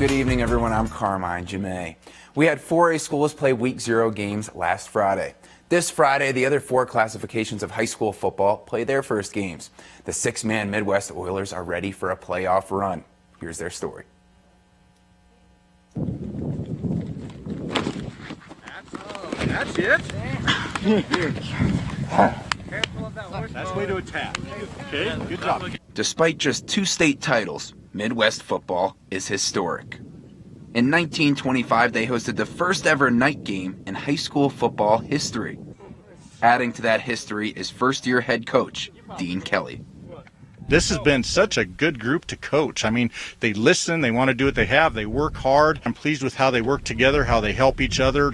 Good evening, everyone. I'm Carmine Gemei. We had 4A schools play Week 0 games last Friday. This Friday, the other 4 classifications of high school football play their first games. The 6-man Midwest Oilers are ready for a playoff run. Here's their story. That's it. That's the way to attack. Okay, good job. Despite just 2 state titles, Midwest football is historic. In 1925, they hosted the first ever night game in high school football history. Adding to that history is first-year head coach Dean Kelly. This has been such a good group to coach. I mean, they listen, they want to do what they have, they work hard. I'm pleased with how they work together, how they help each other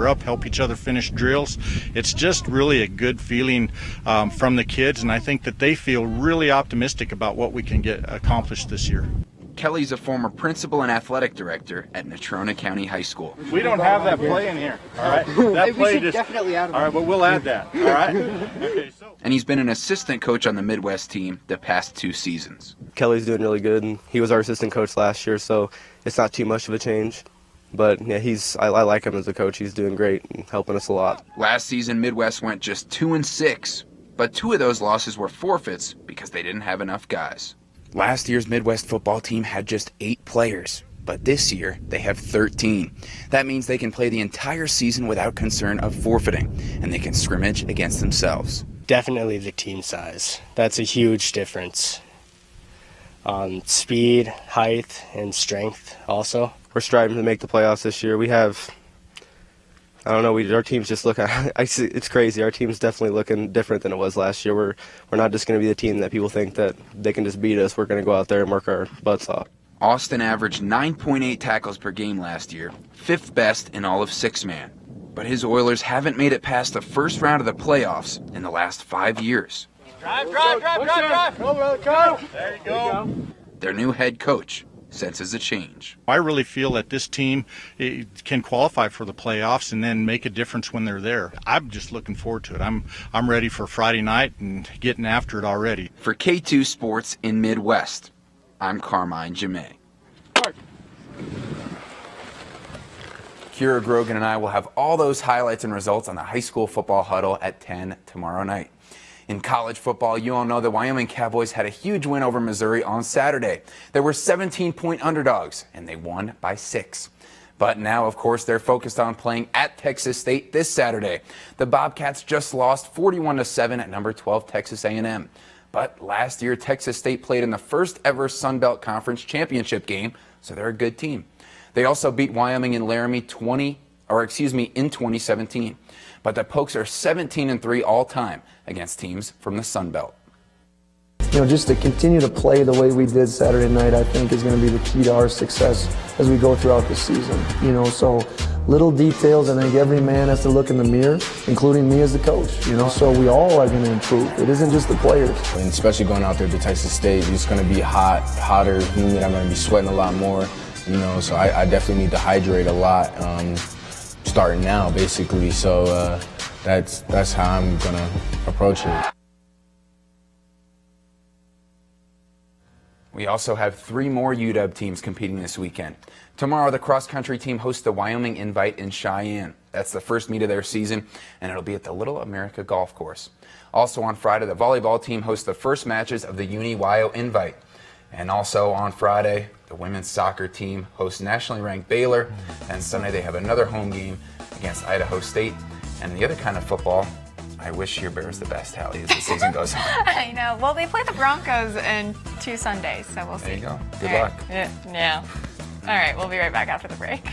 up, help each other finish drills. It's just really a good feeling from the kids, and I think that they feel really optimistic about what we can get accomplished this year. Kelly's a former principal and athletic director at Natrona County High School. We don't have that play in here, all right? That play just definitely add all right, but we'll add that, all right? Okay, so. And he's been an assistant coach on the Midwest team the past 2 seasons. Kelly's doing really good, and he was our assistant coach last year, so it's not too much of a change. But yeah, I like him as a coach. He's doing great and helping us a lot. Last season, Midwest went just 2-6, but 2 of those losses were forfeits because they didn't have enough guys. Last year's Midwest football team had just 8 players, but this year they have 13. That means they can play the entire season without concern of forfeiting, and they can scrimmage against themselves. Definitely the team size. That's a huge difference on speed, height, and strength also. We're striving to make the playoffs this year. We have, I don't know, our team's just looking, it's crazy. Our team's definitely looking different than it was last year. We're not just going to be the team that people think that they can just beat us. We're going to go out there and work our butts off. Austin averaged 9.8 tackles per game last year, 5th best in all of 6-man. But his Oilers haven't made it past the first round of the playoffs in the last 5 years. Drive. Go. There you go. Their new head coach senses a change. I really feel that this team can qualify for the playoffs and then make a difference when they're there. I'm just looking forward to it. I'm ready for Friday night and getting after it already. For K2 Sports in Midwest, I'm Carmine Gemei. Kira Grogan and I will have all those highlights and results on the high school football huddle at 10 tomorrow night. In college football, you all know the Wyoming Cowboys had a huge win over Missouri on Saturday. They were 17-point underdogs, and they won by 6. But now, of course, they're focused on playing at Texas State this Saturday. The Bobcats just lost 41-7 at number 12 Texas A&M. But last year, Texas State played in the first ever Sun Belt Conference championship game, so they're a good team. They also beat Wyoming and Laramie in 2017. But the Pokes are 17-3 all time against teams from the Sun Belt. You know, just to continue to play the way we did Saturday night, I think is going to be the key to our success as we go throughout the season. You know, so little details, I think every man has to look in the mirror, including me as the coach, you know, so we all are going to improve. It isn't just the players. And especially going out there to Texas State, it's going to be hotter, humid. I'm going to be sweating a lot more, you know, so I definitely need to hydrate a lot. Starting now, basically, so that's how I'm gonna approach it. We also have 3 more UW teams competing this weekend. Tomorrow, the cross-country team hosts the Wyoming Invite in Cheyenne. That's the first meet of their season, and it'll be at the Little America Golf Course. Also on Friday, the volleyball team hosts the first matches of the Uni-Wyo Invite. And also on Friday, the women's soccer team hosts nationally ranked Baylor, and Sunday they have another home game against Idaho State. And the other kind of football, I wish your Bears the best, Hallie, as the season goes on. I know. Well, they play the Broncos in 2 Sundays, so we'll see. There you go. Good All luck. right. Yeah. All right, we'll be right back after the break.